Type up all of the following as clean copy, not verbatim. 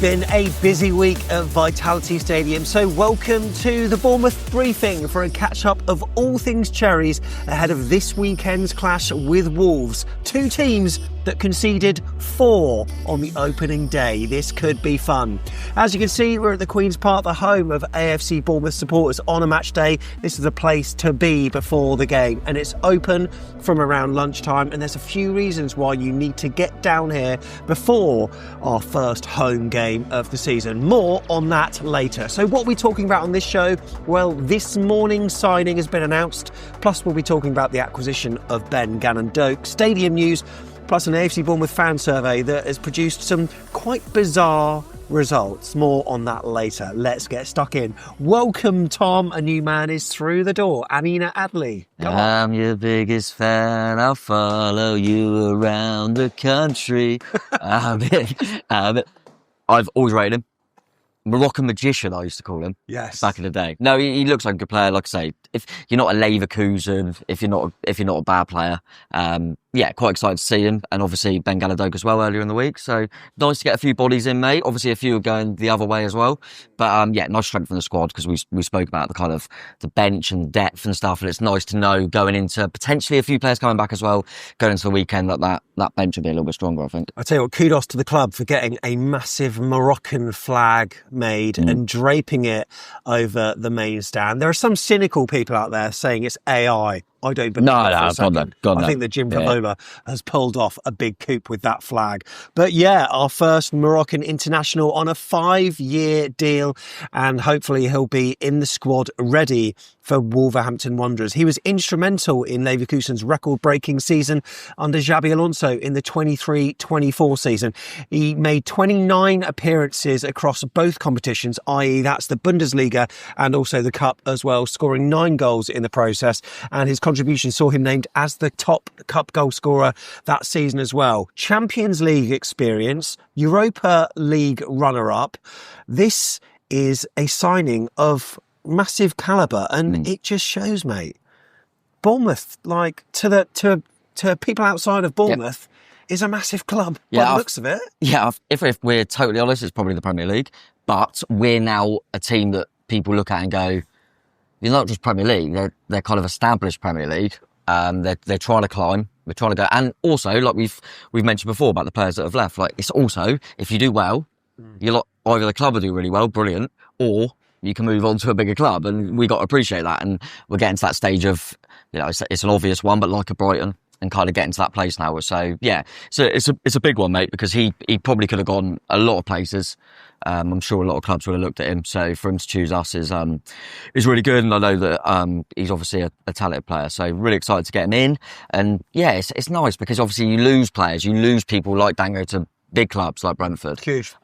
been a busy week at Vitality Stadium, so welcome to the Bournemouth Briefing for a catch-up of all things Cherries ahead of this weekend's clash with Wolves. Two teams that conceded 4 on the opening day. This could be fun. As you can see, we're at the Queen's Park, the home of AFC Bournemouth supporters on a match day. This is the place to be before the game, and it's open from around lunchtime, and there's a few reasons why you need to get down here before our first home game of the season. More on that later. So what are we talking about on this show? Well, this morning's signing has been announced, plus we'll be talking about the acquisition of Ben Gannon Doak, stadium news, plus an AFC Bournemouth fan survey that has produced some quite bizarre results. More on that later. Let's get stuck in. Welcome, Tom. A new man is through the door. Amine Adli. I'm your biggest fan. I'll follow you around the country. I've always rated him. Moroccan magician, I used to call him. Yes. Back in the day. No, he looks like a good player. Like I say, if you're not a Leverkusen, if you're not a bad player, quite excited to see him. And obviously Ben Gannon Doak as well earlier in the week. So nice to get a few bodies in, mate. Obviously a few are going the other way as well. But nice strength in the squad because we spoke about the kind of the bench and depth and stuff. And it's nice to know going into potentially a few players coming back as well, going into the weekend that bench will be a little bit stronger, I think. I tell you what, kudos to the club for getting a massive Moroccan flag made and draping it over the main stand. There are some cynical people out there saying it's AI. I don't believe I think that Jim Favola has pulled off a big coup with that flag. But yeah, our first Moroccan international on a 5-year deal, and hopefully he'll be in the squad ready for Wolverhampton Wanderers. He was instrumental in Leverkusen's record-breaking season under Xabi Alonso in the 23-24 season. He made 29 appearances across both competitions, i.e. that's the Bundesliga and also the Cup as well, scoring 9 goals in the process, and his contribution saw him named as the top Cup goal scorer that season as well. Champions League experience, Europa League runner-up. This is a signing of massive calibre, and it just shows, mate. Bournemouth, like to people outside of Bournemouth, is a massive club by the looks of it. Yeah, if we're totally honest, it's probably the Premier League, but we're now a team that people look at and go, you're not just Premier League, they're kind of established Premier League. They're trying to climb. We're trying to go, and also like we've mentioned before about the players that have left. Like it's also, if you do well, you're like, either the club will do really well, brilliant, or you can move on to a bigger club, and we got to appreciate that. And we're getting to that stage of, it's an obvious one, but like a Brighton, and kind of getting to that place now. So yeah, so it's a big one, mate, because he probably could have gone a lot of places. I'm sure a lot of clubs would have looked at him. So for him to choose us is really good. And I know that he's obviously a talented player. So really excited to get him in. And yeah, it's nice because obviously you lose players, you lose people like Dango to big clubs like Brentford. Huge.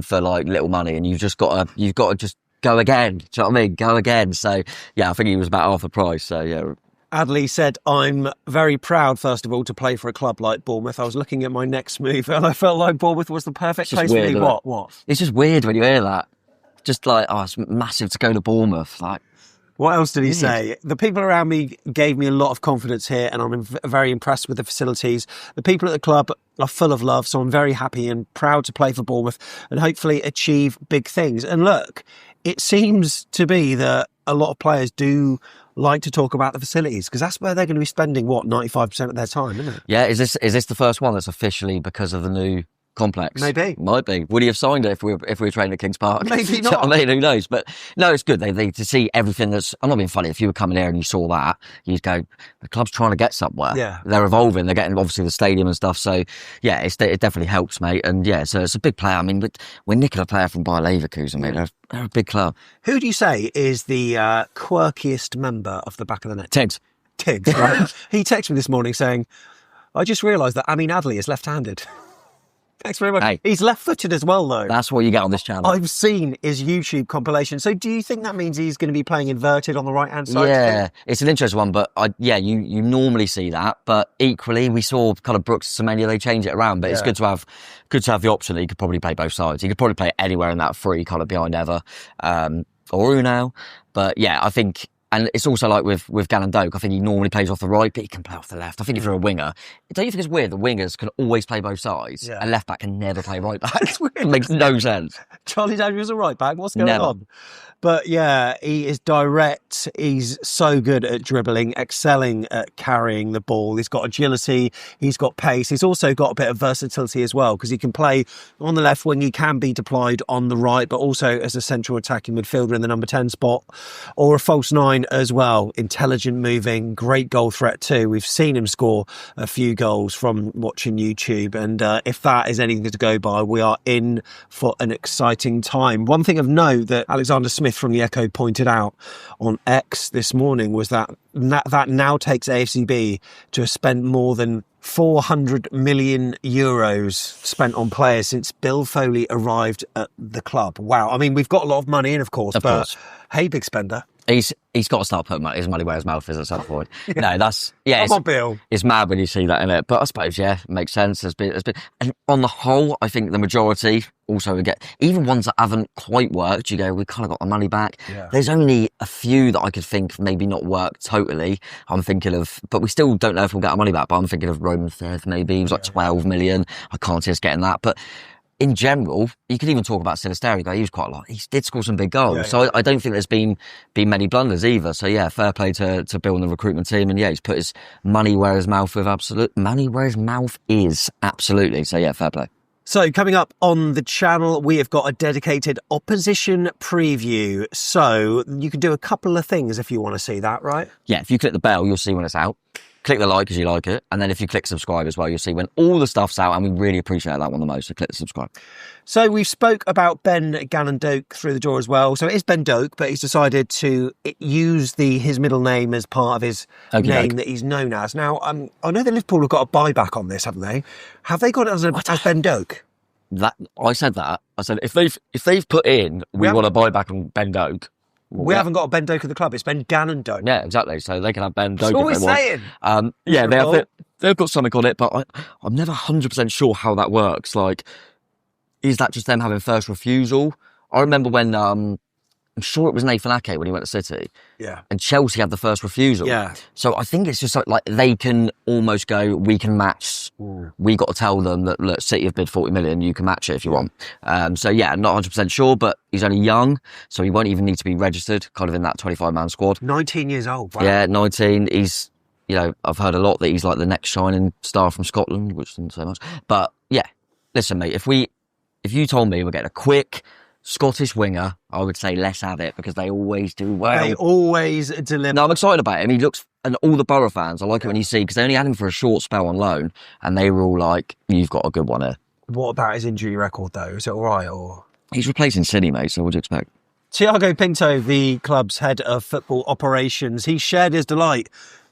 For like little money, and you've got to just go again. Do you know what I mean? Go again. So yeah, I think he was about half the price. So yeah. Adli said, I'm very proud, first of all, to play for a club like Bournemouth. I was looking at my next move and I felt like Bournemouth was the perfect place for me. What? It's just weird when you hear that. Just like, it's massive to go to Bournemouth. Like, what else did he say? The people around me gave me a lot of confidence here, and I'm very impressed with the facilities. The people at the club are full of love, so I'm very happy and proud to play for Bournemouth and hopefully achieve big things. And look, it seems to be that a lot of players do like to talk about the facilities because that's where they're going to be spending 95% of their time, isn't it? Yeah, is this the first one that's officially because of the new complex? Maybe. Might be. Would he have signed it if we were training at Kings Park? Maybe not. I mean, who knows? But no, it's good. They to see everything that's. I'm not being funny. If you were coming here and you saw that, you'd go, the club's trying to get somewhere. Yeah. They're evolving. They're getting obviously the stadium and stuff. So yeah, it definitely helps, mate. And yeah, so it's a big player. I mean, we're nicking a player from Bayer Leverkusen, mate. They're a big club. Who do you say is the quirkiest member of the back of the net? Tiggs, right? He texted me this morning saying, I just realised that Amine Adli is left-handed. Thanks very much. Hey, he's left-footed as well, though. That's what you get on this channel. I've seen his YouTube compilation. So do you think that means he's going to be playing inverted on the right-hand side? Yeah, it's an interesting one, but you normally see that. But equally, we saw kind of Brooks Semenya, they change it around. But it's good to have the option that he could probably play both sides. He could probably play anywhere in that free kind of behind Ever or Unal. But yeah, I think And it's also like with Gallen Doak, I think he normally plays off the right, but he can play off the left. I think if you're a winger, don't you think it's weird that wingers can always play both sides and left back can never play right back? It makes no sense. Charlie Daniels a right back. What's going on? But yeah, he is direct. He's so good at dribbling, excelling at carrying the ball. He's got agility. He's got pace. He's also got a bit of versatility as well, because he can play on the left wing. He can be deployed on the right, but also as a central attacking midfielder in the number 10 spot or a false 9 as well. Intelligent moving, great goal threat too. We've seen him score a few goals from watching YouTube. And if that is anything to go by, we are in for an exciting time. One thing of note that Alexander Smith from the Echo pointed out on X this morning was that now takes AFCB to have spent more than 400 million euros spent on players since Bill Foley arrived at the club. Wow. I mean, we've got a lot of money in, of course. Hey, big spender. He's got to start putting his money where his mouth is at some point. No, that's... Yeah, come on, Bill. It's mad when you see that in it. But I suppose, yeah, it makes sense. There's been, and on the whole, I think the majority also would get... Even ones that haven't quite worked, you go, we kind of got the money back. Yeah. There's only a few that I could think maybe not worked totally. I'm thinking of... But we still don't know if we'll get our money back. But I'm thinking of Roman Third, maybe. He was like 12 million. I can't see us getting that. But... in general, you could even talk about Sinisterra. He was quite a lot. He did score some big goals. Yeah, yeah. So I don't think there's been many blunders either. So yeah, fair play to Bill and the recruitment team. And yeah, he's put his money where his mouth is. Absolutely. So yeah, fair play. So coming up on the channel, we have got a dedicated opposition preview. So you can do a couple of things if you want to see that, right? Yeah, if you click the bell, you'll see when it's out. Click the like because you like it. And then if you click subscribe as well, you'll see when all the stuff's out. And we really appreciate that one the most. So click the subscribe. So we've spoke about Ben Doak through the door as well. So it is Ben Doak, but he's decided to use his middle name as part of his name that he's known as. Now, I know that Liverpool have got a buyback on this, haven't they? Have they got it as Ben Doak? I said if they've put in we want a buyback on Ben Doak. Well, we haven't got a Ben Doak at the club. It's Ben Gannon Doak. Yeah, exactly. So they can have Ben Doak. That's what we're saying. Yeah, they've got something on it, but I'm never 100% sure how that works. Like, is that just them having first refusal? I remember when I'm sure it was Nathan Ake when he went to City. Yeah. And Chelsea had the first refusal. Yeah. So I think it's just like they can almost go, we can match. Ooh. We got to tell them that, look, City have bid 40 million, you can match it if you want. So yeah, not 100% sure, but he's only young, so he won't even need to be registered, kind of in that 25-man squad. 19 years old. Wow. Yeah, 19. He's, I've heard a lot that he's like the next shining star from Scotland, which isn't so much. But yeah, listen, mate, if you told me we're getting a quick Scottish winger, I would say let's have it, because they always do well. They always deliver. No, I'm excited about him. He looks, and all the Borough fans, I like it when you see, because they only had him for a short spell on loan, and they were all like, you've got a good one here. What about his injury record, though? Is it all right, or...? He's replacing City, mate, so what do you expect? Thiago Pinto, the club's head of football operations, he shared his delight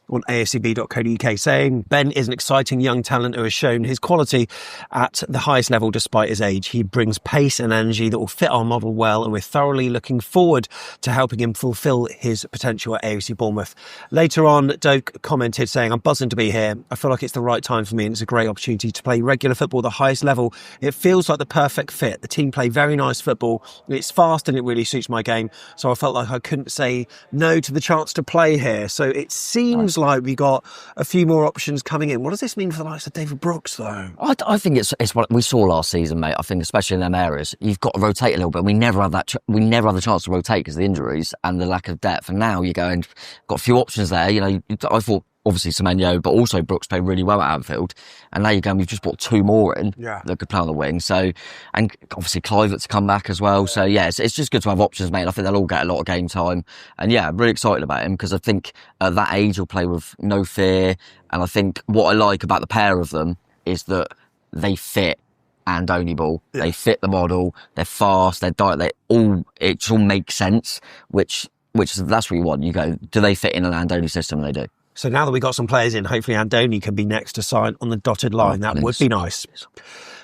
on AFCB.co.uk, saying Ben is an exciting young talent who has shown his quality at the highest level despite his age. He brings pace and energy that will fit our model well, and we're thoroughly looking forward to helping him fulfil his potential at AFC Bournemouth. Later on, Doak commented saying, I'm buzzing to be here. I feel like it's the right time for me, and it's a great opportunity to play regular football at the highest level. It feels like the perfect fit. The team play very nice football. It's fast and it really suits my game. So I felt like I couldn't say no to the chance to play here. So it seems like we got a few more options coming in. What does this mean for the likes of David Brooks, though? I think it's what we saw last season, mate. I think especially in them areas, you've got to rotate a little bit. We never had that. We never had the chance to rotate because of the injuries and the lack of depth. And now you're going, got a few options there. I thought obviously Semenyo, but also Brooks played really well at Anfield. And now you're going, we've just brought two more in that could play on the wing. So, and obviously Clive to come back as well. So yeah, it's just good to have options, mate. I think they'll all get a lot of game time. And yeah, I'm really excited about him because I think at that age he'll play with no fear. And I think what I like about the pair of them is that they fit Andoni ball. Yeah. They fit the model. They're fast. It all makes sense, which that's what you want. You go, do they fit in an Andoni system? And they do. So now that we've got some players in, hopefully Andoni can be next to sign on the dotted line. That would be nice.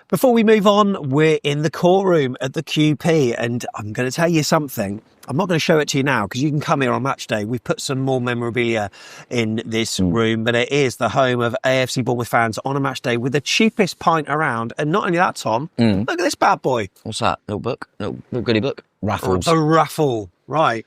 Before we move on, we're in the courtroom at the QP, and I'm going to tell you something. I'm not going to show it to you now because you can come here on match day. We've put some more memorabilia in this room, but it is the home of AFC Bournemouth fans on a match day with the cheapest pint around. And not only that, Tom, look at this bad boy. What's that? Little book? Little goodie book? Raffles. A raffle. Right.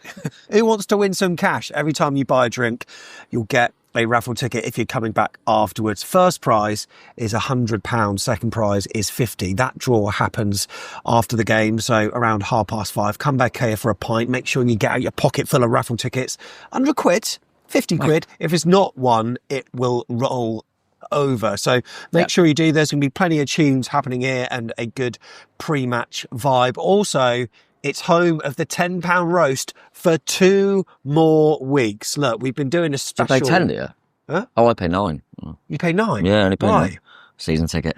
Who wants to win some cash? Every time you buy a drink, you'll get a raffle ticket if you're coming back afterwards. First prize is £100. Second prize is 50. That draw happens after the game, so around 5:30. Come back here for a pint. Make sure you get out your pocket full of raffle tickets. £100, 50 quid. If it's not one, it will roll over. So make sure you do. There's going to be plenty of tunes happening here and a good pre-match vibe. Also, it's home of the £10 roast for 2 more weeks. Look, we've been doing a special. I pay 10, do you? Huh? Oh, I pay 9. You pay 9? Yeah, I only pay 9. Why? Season ticket.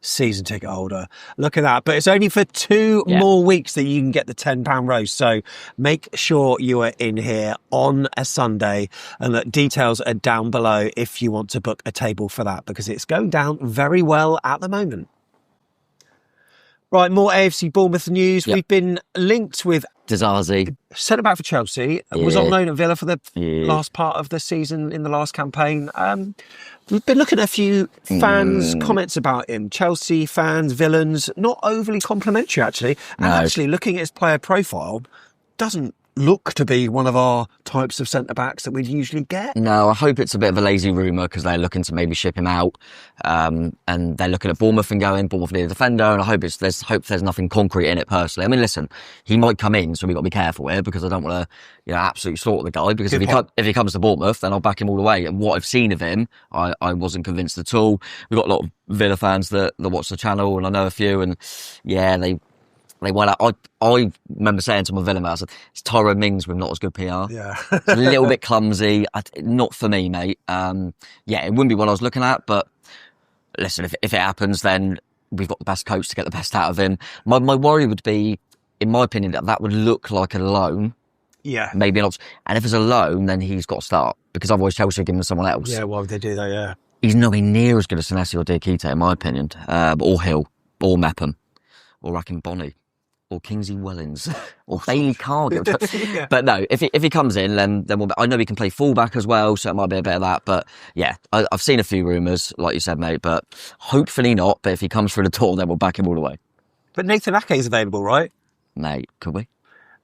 Season ticket holder. Look at that. But it's only for 2 more weeks that you can get the £10 roast. So make sure you are in here on a Sunday. And the details are down below if you want to book a table for that, because it's going down very well at the moment. Right, more AFC Bournemouth news. We've been linked with Dizazi. Centre back for Chelsea. Was on loan at Villa for the last part of the season in the last campaign. We've been looking at a few fans' comments about him. Chelsea fans, villains, not overly complimentary actually. And actually looking at his player profile, doesn't look to be one of our types of centre-backs that we'd usually get. No, I hope it's a bit of a lazy rumour because they're looking to maybe ship him out. And they're looking at Bournemouth and going, Bournemouth need a defender, and I hope there's nothing concrete in it personally. I mean, listen, he might come in, so we've got to be careful here because I don't want to, absolutely slaughter the guy, because if he comes to Bournemouth, then I'll back him all the way. And what I've seen of him, I wasn't convinced at all. We've got a lot of Villa fans that watch the channel, and I know a few, and they went out. I remember saying to my Villa mate, I said, it's Tyrone Mings with not as good PR. Yeah. It's a little bit clumsy. Not for me, mate. It wouldn't be what I was looking at, but listen, if it happens, then we've got the best coach to get the best out of him. My worry would be, in my opinion, that would look like a loan. Yeah. Maybe not. And if it's a loan, then he's got to start, because otherwise Chelsea are giving him someone else. Yeah, why would they do that? Yeah. He's nowhere near as good as Senesi or Diakite, in my opinion. Or Hill, or Mepham, or Rakim Bonnie, or Kingsley Wellens, or Bailey Cargill. But no, if he comes in, then I know he can play fullback as well, so it might be a bit of that. But yeah, I've seen a few rumours, like you said, mate, but hopefully not. But if he comes through the door, then we'll back him all the way. But Nathan Ake is available, right? Mate, could we?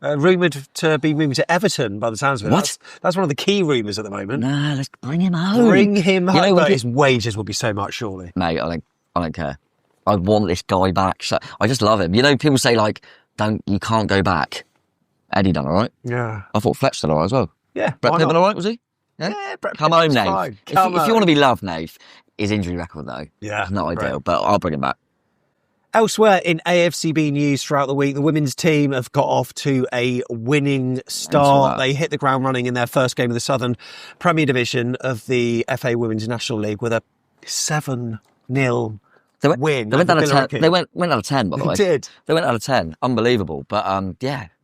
Rumoured to be moving to Everton by the sounds of it. What? That's one of the key rumours at the moment. Nah, let's bring him home. Bring him home. But his wages will be so much, surely. Mate, I don't care. I want this guy back. So I just love him. People say you can't go back. Eddie done all right. Yeah. I thought Fletch done all right as well. Yeah. Brett Pittman all right, was he? Yeah, Brett Come home, Pittman's Nave. fine. If you want to be loved, Nave, his injury record though, is not ideal, but I'll bring him back. Elsewhere in AFCB news throughout the week, the women's team have got off to a winning start. They hit the ground running in their first game of the Southern Premier Division of the FA Women's National League with a 7-0 win. They went down to 10. They went out of 10, by the way. They did. They went out of 10. Unbelievable. But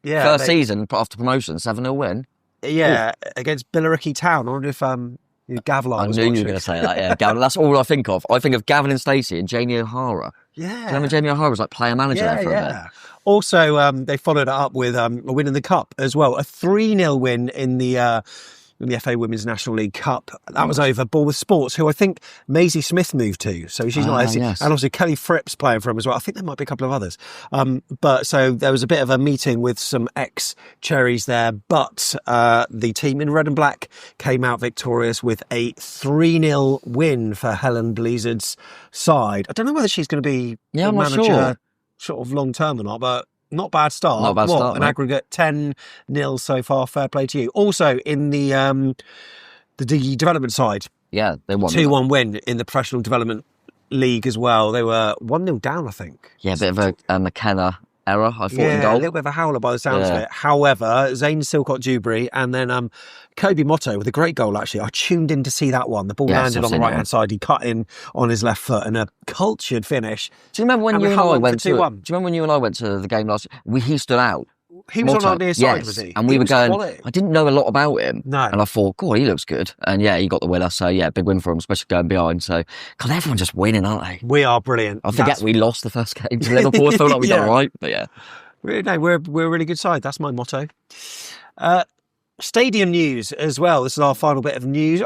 first season after promotion, 7-0 win. Yeah, against Billericay Town. I wonder if Gavin I knew you were going to say that. Yeah, Gavin. That's all I think of. I think of Gavin and Stacey and Jamie O'Hara. Yeah. Do you remember Jamie O'Hara was like player manager there for a bit? Also, they followed it up with a win in the Cup as well. A 3-0 win in the FA Women's National League Cup. That was over Bournemouth Sports, who I think Maisie Smith moved to. So she's not AFC. Yes. And also Kelly Fripp's playing for him as well. I think there might be a couple of others. But so there was a bit of a meeting with some ex-Cherries there. But the team in red and black came out victorious with a 3-0 win for Helen Blizzard's side. I don't know whether she's going to be the manager sort of long term or not, but not bad start. Not bad start. An aggregate 10-0 so far. Fair play to you. Also in the development side. Yeah, they won. 2-1 win in the professional development league as well. They were 1-0 down, I think. Yeah, a bit of a McKenna error, I thought, in goal. A little bit of a howler by the sounds of it. However, Zane Silcott-Dewberry and then Kobe Motto with a great goal, actually. I tuned in to see that one. The ball landed on the right-hand side. He cut in on his left foot and a cultured finish. Do you remember when you and I went to the game last year? He stood out. He was on our near side, was he? And we were going, quality. I didn't know a lot about him. No. And I thought, God, he looks good. And yeah, he got the winner. So yeah, big win for him, especially going behind. So, God, everyone's just winning, aren't they? We are brilliant. I forget we lost the first game to Liverpool. I feel like we done all right, but yeah. We're a really good side. That's my motto. Stadium news as well. This is our final bit of news.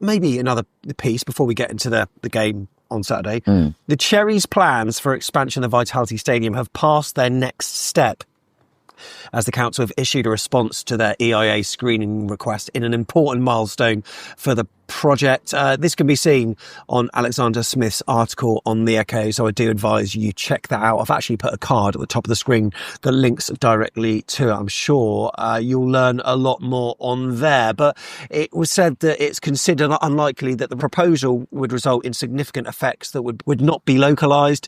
Maybe another piece before we get into the game on Saturday. The Cherries' plans for expansion of Vitality Stadium have passed their next step. as the council have issued a response to their EIA screening request in an important milestone for the project. This can be seen on Alexander Smith's article on the Echo, so I do advise you check that out. I've actually put a card at the top of the screen that links directly to it. I'm sure you'll learn a lot more on there, but it was said that it's considered unlikely that the proposal would result in significant effects that would not be localised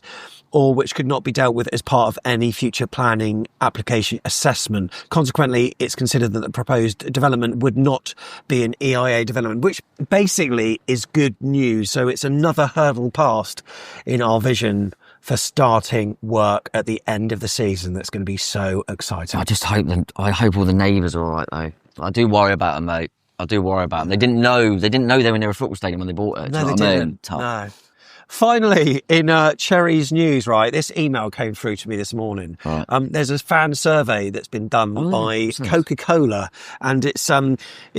or which could not be dealt with as part of any future planning application assessment. Consequently, it's considered that the proposed development would not be an EIA development, which basically is good news. So it's another hurdle passed in our vision for starting work at the end of the season. That's going to be so exciting. I hope all the neighbours are all right, though. I do worry about them, mate. I do worry about them. They didn't know they were near a football stadium when they bought it. No, they didn't. No. Finally, in Cherries news, right, this email came through to me this morning. Right. There's a fan survey that's been done by Coca-Cola, and it's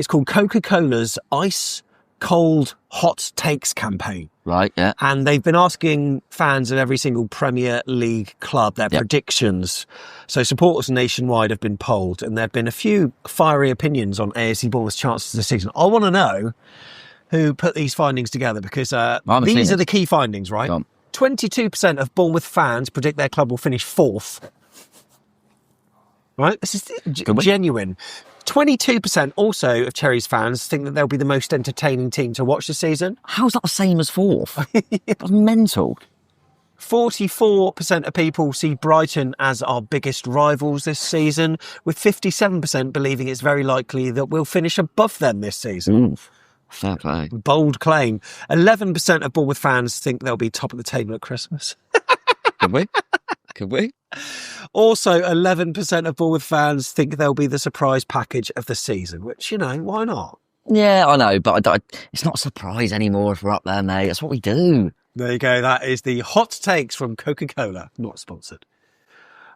called Coca-Cola's Ice Cold Hot Takes campaign. Right, yeah. And they've been asking fans of every single Premier League club their predictions. So supporters nationwide have been polled, and there have been a few fiery opinions on AFC Bournemouth's chances this season. I want to know who put these findings together, because these are the key findings, right? 22% of Bournemouth fans predict their club will finish fourth. Right? This is genuine. 22% also of Cherries fans think that they'll be the most entertaining team to watch this season. How's that the same as fourth? That's mental. 44% of people see Brighton as our biggest rivals this season, with 57% believing it's very likely that we'll finish above them this season. Fair play. Bold claim. 11% of Bournemouth fans think they'll be top of the table at Christmas. Could we? Also, 11% of Bournemouth fans think they'll be the surprise package of the season, which, why not? Yeah, I know, but it's not a surprise anymore if we're up there, mate. That's what we do. There you go. That is the hot takes from Coca-Cola. Not sponsored.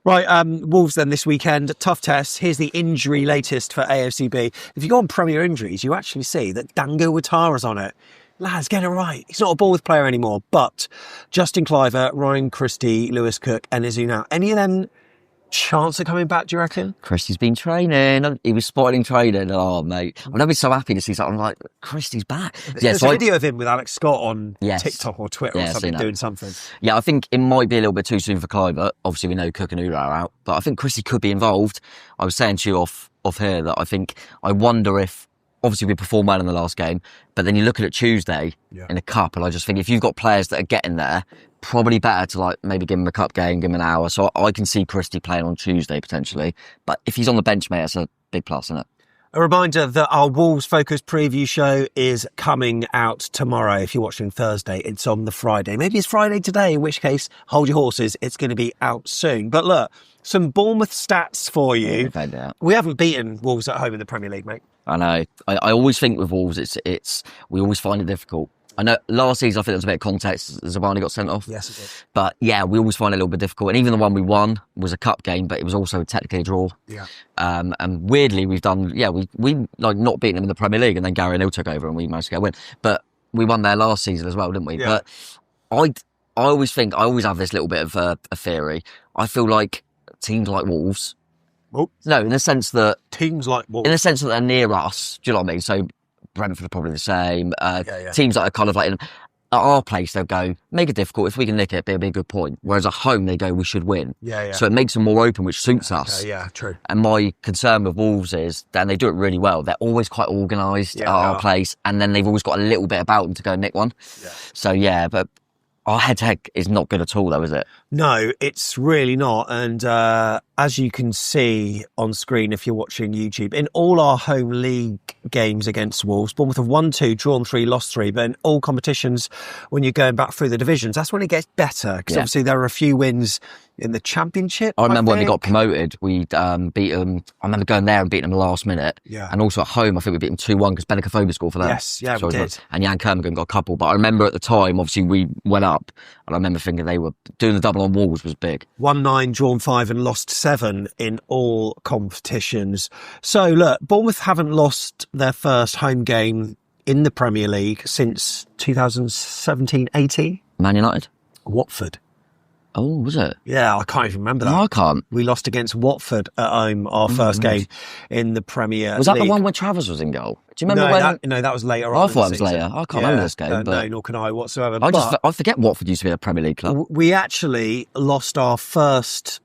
Right, Wolves then this weekend. Tough test. Here's the injury latest for AFCB. If you go on Premier Injuries, you actually see that Dango Ouattara's on it. Lads, get it right. He's not a Bournemouth player anymore, but Justin Cliver, Ryan Christie, Lewis Cook and Izuna. Any of them chance of coming back, do you reckon? Christie's been training. He was spotted in training. Oh, mate. I've never been so happy to see something like Christie's back. There's a video of him with Alex Scott on TikTok or Twitter or something doing something. Yeah, I think it might be a little bit too soon for Cliver. Obviously, we know Cook and Ura are out, but I think Christie could be involved. I was saying to you off here that I wonder if, obviously we performed well in the last game, but then you look at it Tuesday in a cup, and I just think if you've got players that are getting there, probably better to maybe give him a cup game, give him an hour. So I can see Christie playing on Tuesday potentially. But if he's on the bench, mate, that's a big plus, isn't it? A reminder that our Wolves-focused preview show is coming out tomorrow. If you're watching Thursday, it's on the Friday. Maybe it's Friday today, in which case, hold your horses. It's going to be out soon. But look, some Bournemouth stats for you. We haven't beaten Wolves at home in the Premier League, mate. I know. I always think with Wolves, we always find it difficult. I know last season, I think there was a bit of context. Zabani got sent off. Yes, it did. But yeah, we always find it a little bit difficult. And even the one we won was a cup game, but it was also technically a draw. Yeah. And weirdly, we've done, we not beating them in the Premier League, and then Gary and Hill took over and we managed to get a win. But we won there last season as well, didn't we? Yeah. But I always have this little bit of a theory. I feel like teams like Wolves, no, in the sense that they're near us. Do you know what I mean? So Brentford are probably the same. Teams that are kind of like at our place, they'll go, make it difficult. If we can nick it, it'll be a good point. Whereas at home, they go, we should win. So it makes them more open, which suits us. Yeah, true. And my concern with Wolves is, and they do it really well, they're always quite organised at our place, and then they've always got a little bit about them to go nick one. Yeah. So but our head-to-head is not good at all, though, is it? No, it's really not. And as you can see on screen if you're watching YouTube, in all our home league games against Wolves, Bournemouth have won 2, drawn 3, lost 3. But in all competitions, when you're going back through the divisions, that's when it gets better. Because obviously there are a few wins in the Championship. I remember when they got promoted, we beat them. I remember going there and beating them last minute. Yeah. And also at home, I think we beat them 2-1 because Benicofobia scored for them. Yes, yeah, we did. And Jan Kermaghan got a couple. But I remember at the time, obviously, we went up. And I remember thinking they were doing the double on Wolves was big. Won 9, drawn 5 and lost 7 in all competitions. So look, Bournemouth haven't lost their first home game in the Premier League since 2017-18. Man United? Watford. Oh, was it? Yeah, I can't even remember that. No, I can't. We lost against Watford at home, our first game in the Premier League. Was that the one where Travers was in goal? Do you remember when? That was later on. I thought it was later. I can't remember this game. No, nor can I whatsoever. I forget Watford used to be a Premier League club. We actually lost our first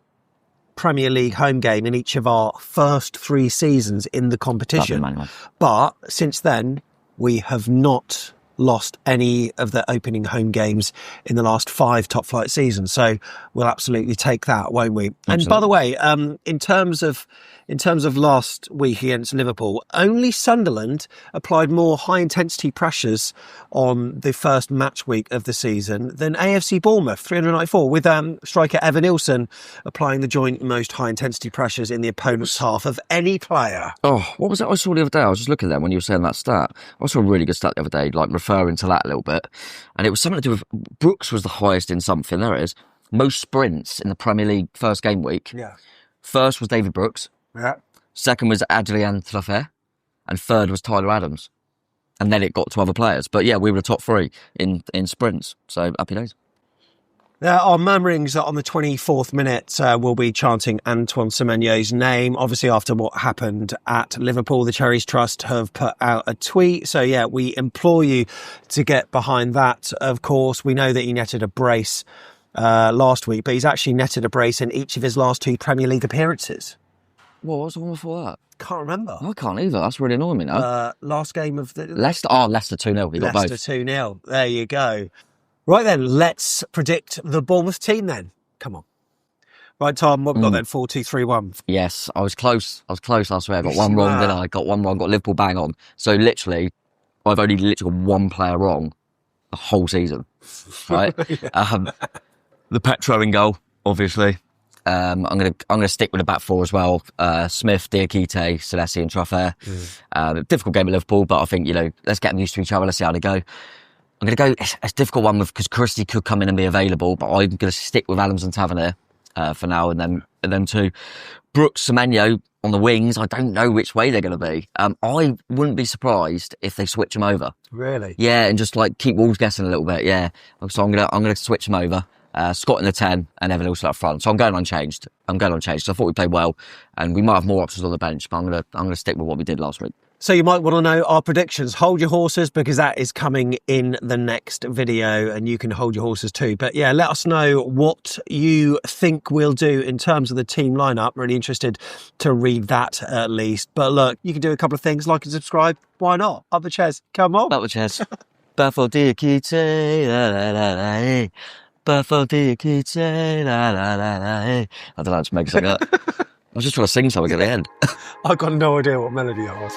Premier League home game in each of our first 3 seasons in the competition. But since then, we have not lost any of the opening home games in the last 5 top flight seasons. So we'll absolutely take that, won't we? Absolutely. And by the way, in terms of last week against Liverpool, only Sunderland applied more high intensity pressures on the first match week of the season than AFC Bournemouth, 394, with striker Evan Nilsson applying the joint most high intensity pressures in the opponent's half of any player. Oh, what was that I saw the other day? I was just looking at that when you were saying that stat. I saw a really good stat the other day, like referring to that a little bit. And it was something to do with Brooks was the highest in something. There it is. Most sprints in the Premier League first game week. Yeah. First was David Brooks. Yeah. Second was Adli and Tlaffer. And third was Tyler Adams. And then it got to other players. But yeah, we were the top 3 in sprints. So happy days. There are murmurings that on the 24th minute we'll be chanting Antoine Semenyo's name. Obviously, after what happened at Liverpool, the Cherries Trust have put out a tweet. So, yeah, we implore you to get behind that. Of course, we know that he netted a brace last week, but he's actually netted a brace in each of his last 2 Premier League appearances. What was the one before that? Can't remember. I can't either. That's really annoying me now. Last game of the... Leicester 2-0. He got both. Leicester 2-0. There you go. Right then, let's predict the Bournemouth team then. Come on. Right, Tom, what have we got then? 4-2-3-1. Yes, I was close last week. I got one wrong, didn't I? Got one wrong, got Liverpool bang on. So literally, I've only literally got one player wrong the whole season. Right? The Petro in goal, obviously. I'm gonna stick with the back 4 as well. Smith, Diakite, Celesi and Traffer. Difficult game at Liverpool, but I think, let's get them used to each other. Let's see how they go. I'm going to go, it's a difficult one because Christie could come in and be available, but I'm going to stick with Adams and Tavernier for now, and then 2. Brooks, Semenyo on the wings, I don't know which way they're going to be. I wouldn't be surprised if they switch them over. Really? Yeah, and just keep Wolves guessing a little bit, yeah. So I'm going to switch them over. Scott in the 10 and Evan also up front. So I'm going unchanged. I thought we played well, and we might have more options on the bench, but I'm going to stick with what we did last week. So you might want to know our predictions. Hold your horses, because that is coming in the next video, and you can hold your horses too. But yeah, let us know what you think we'll do in terms of the team lineup. Really interested to read that at least. But look, you can do a couple of things, like and subscribe. Why not? Up the chairs. Come on. Up the chairs. Buffalo Diakite, la la la la. Buffalo Diakite, la la la la. I don't know how to make something up. I was just trying to sing something at the end. I've got no idea what melody that was.